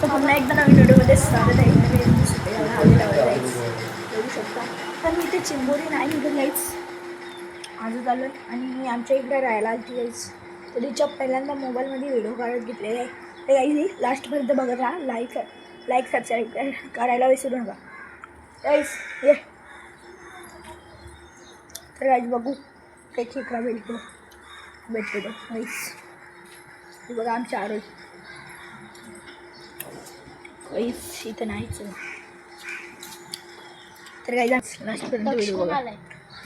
तर पुन्हा एकदा नवीन व्हिडिओमध्ये स्वागत आहे. नवीन सुट्ट्याला आलेला गाईज बघू शकता. तर मी ते चिंबोरी नाही निघून गाईज आजच आलो आणि मी आमच्या इकडे राहायला आली गाईज. तर तिच्या पहिल्यांदा मोबाईलमध्ये व्हिडिओ काढत घेतलेले आहे. तर गाईज लास्टपर्यंत बघत राहा. लाईक सबस्क्राईब करायला विसरू नका गाईज. ये तर गाईज बघू काही खेकडा भेटतो तो गाईज. हे बघा आमच्या आरोग्य काहीच इथं नाहीच. तर काही लास्टपर्यंत व्हिडिओ बघा.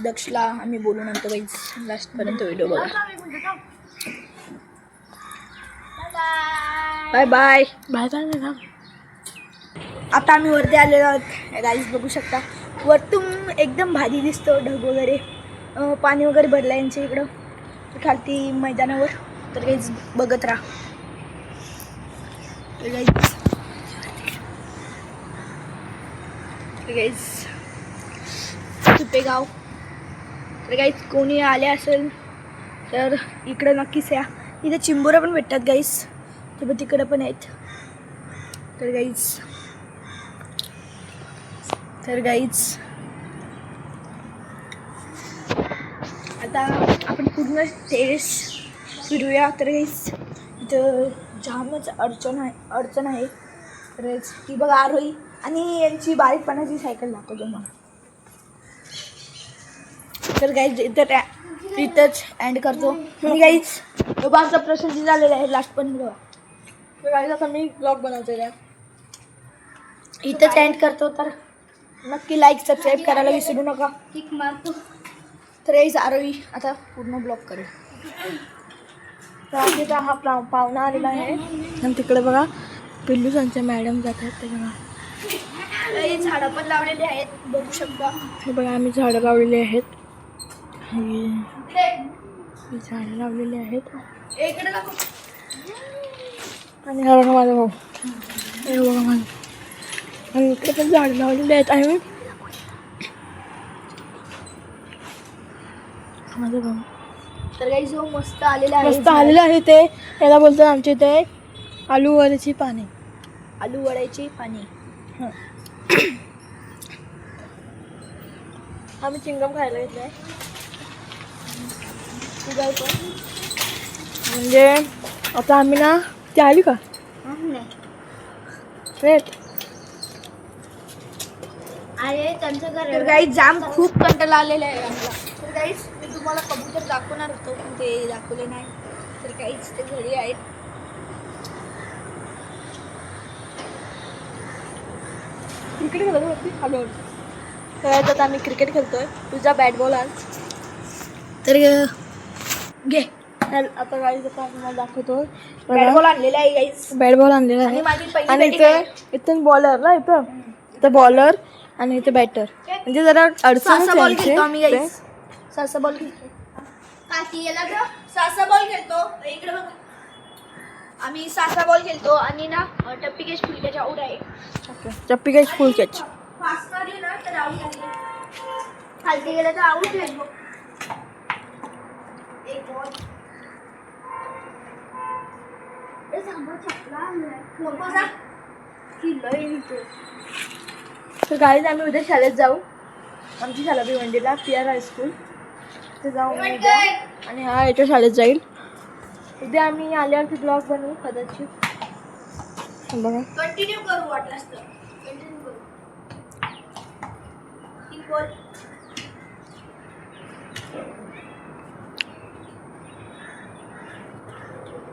दक्षला आम्ही बोलू नंतर काहीच लास्टपर्यंत व्हिडिओ बघा. Bye bye bye bye. आता आम्ही वरती आलेलो आहोत गाईज बघू शकता. वरतून एकदम भारी दिसतो ढग वगैरे. पाणी वगैरे भरलं यांच्या इकडं खालती मैदानावर. तर काहीच बघत राहा. तर गाईज तुपेगाव. तर गाईज कोणी आले असेल तर इकडं नक्कीच या. इथे चिंबोऱ्या पण भेटतात गाईज. ते पण तिकडं पण आहेत. तर गाईज आता आपण पूर्ण टेरेस फिरूया. तर गाईज इथं जामच अडचण आहे. तर ती बघा आरोही आणि यांची बारीकपणाची सायकल दाखवतो मला. तर गाईज इथंच एंड करतो. आणि गाईज बाबा प्रश्न झालेला आहे लास्ट पण बघा. तर गाईज आता मी ब्लॉग बनवतो त्या इथंच एंड करतो. तर नक्की लाईक सबस्क्राईब करायला विसरू नका. किक मारतो. तर गाईज आरोही आता पूर्ण ब्लॉग करेल. तर तिथं हा पाहुणा आलेला आहे. आणि तिकडे बघा पिल्लू संच्या मॅडम जातात. त्याच्यामुळे झाडं पण लावलेली आहेत बघू शकता. हे बघा आम्ही झाडं लावलेली आहेत. हे झाडं लावलेली आहेत. आणि हा बघा माझा भाऊ. हे बघा माझं. आणि इकडे पण झाडं लावलेली आहेत. आणि माझा भाऊ तर काही जो मस्त आलेला आहे ते याला बोलतात आमच्या इथे आलू वड्याची पाने. आम्ही चिंगम खायला घेतलाय. म्हणजे आता आम्ही ना ती आली का अरे त्यांचं घर. तर गाईज जाम खूप कंटाळा आलेला आहे आम्हाला. तर गाईज मी तुम्हाला कबूतर दाखवणार होतो पण ते दाखवले नाही. तर काहीच ते घरी आहेत. क्रिकेट खेळत होती हॅलो. तर आता आम्ही क्रिकेट खेळतोय. तुझा बॅट बॉल आण. तर घे आता गाईज आता तुम्हाला दाखवतो. बॅट बॉल आणलेला आहे गाईज. बॅट बॉल आणलेला आहे. आणि इथून बॉलर ना इथं बॉलर आणि इथे बॅटर. म्हणजे जरा अडचण बॉल खेळतो आम्ही गाईज. सासा बॉल खेळतो. सासा बॉल खेळतो इकडे बघा. आम्ही सासा बॉल खेळतो आणि ना टप्पी कॅच फुल कॅच आऊट आहे. टप्पी कॅच फुल कॅच फास्ट मारली ना तर आऊट आहे. खालती गेलं तर आऊट आहे. एक बॉल तर गाईज आम्ही उद्या शाळेत जाऊ. आमची शाळा भिवंडीला PR हायस्कूल तिथे जाऊ उद्या. आणि हा याच्या शाळेत जाईल. उद्या आम्ही आल्यावरती ब्लॉग बनवू कदाचित. बघा कंटिन्यू करू वाटल्यास तर कंटिन्यू करू.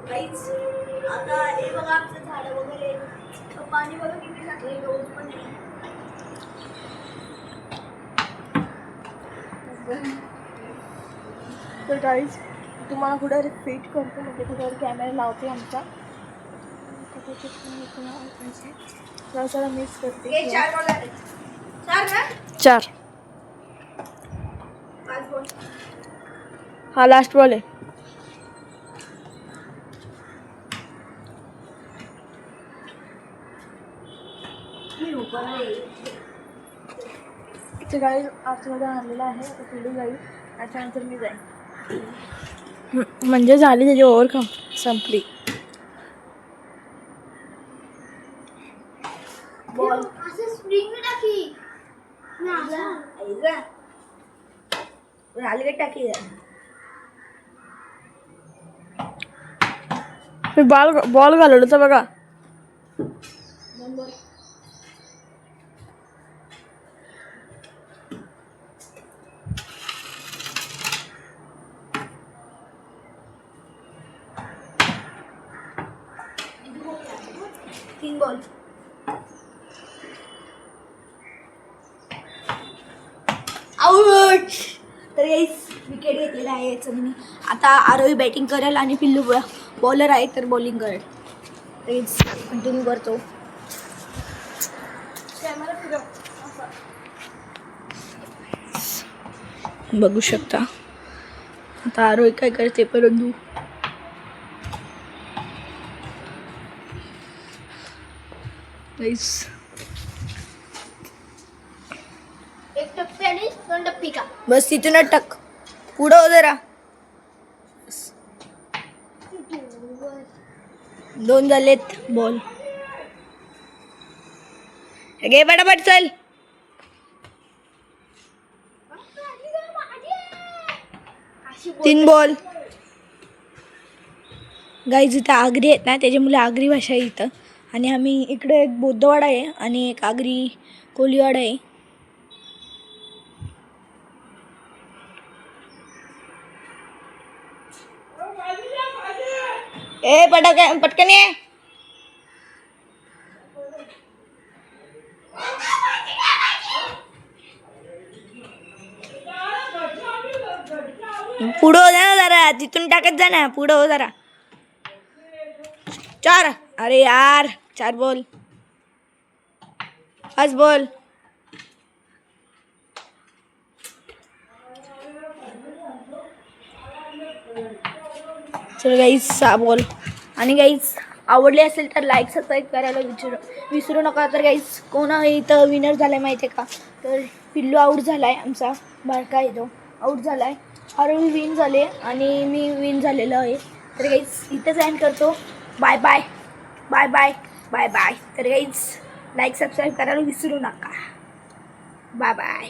गाईज आता हे बघा आमचं झाडं वगैरे. पाणी बघा किती टाकले रोज पण नाही. तर गाईज तुम्हाला कुठे फिट करतो म्हणजे कुठे कॅमेरा लावते आमचा. जरा मिस करते. 4 हा लास्ट बॉल आहे. ते गाईज आतमध्ये आणलेला आहे. आता पुढे जाईल त्याच्यानंतर मी जाईल. म्हणजे झाली त्याची ओव्हर संपली. बॉल असं स्प्रिंग टाकी आलगड टाकी बॉल बॉल घालवलं तर बघा तीन बॉल आउट. तर याच विकेट घेतलेला आहे याचं मी. आता आरोही बॅटिंग करेल आणि पिल्लू बॉलर आहे तर बॉलिंग करेल. तेच कंटिन्यू करतो. बघू शकता आता आरोही काय करते परंतु एक टप्पी आणि 2 टप्पी का बस तिथून टक पुढं हो जरा. 2 झालेत बॉल. घे पटापट चल. 3 बॉल. गाईज इथं आगरी आहेत ना त्याच्यामुळे आगरी भाषा आहे इथं. आणि आम्ही इकडे एक बौद्धवाडा आहे आणि एक आगरी कोलीवाडा आहे. ए पटकन ये. पुढं हो जा ना जरा तिथून टाकत जा ना पुढं हो जरा. 4. अरे यार 4 बॉल 5 बॉल. चलो गाईज 6 बॉल. आणि गाईज आवडले असेल तर लाईक सबस्क्राईब करायला विसरू नका. तर गाईज कोण आहे इथं विनर झालाय माहिती आहे का तर पिल्लू आऊट झालाय आमचा बारका आहे तो आऊट झालाय. आरोही विन झाले आणि मी विन झालेलो आहे. तर गाईज इथंच एंड करतो. Bye bye bye bye bye bye. तर गाईज लाईक सबस्क्राईब करायला विसरू नका. Bye bye.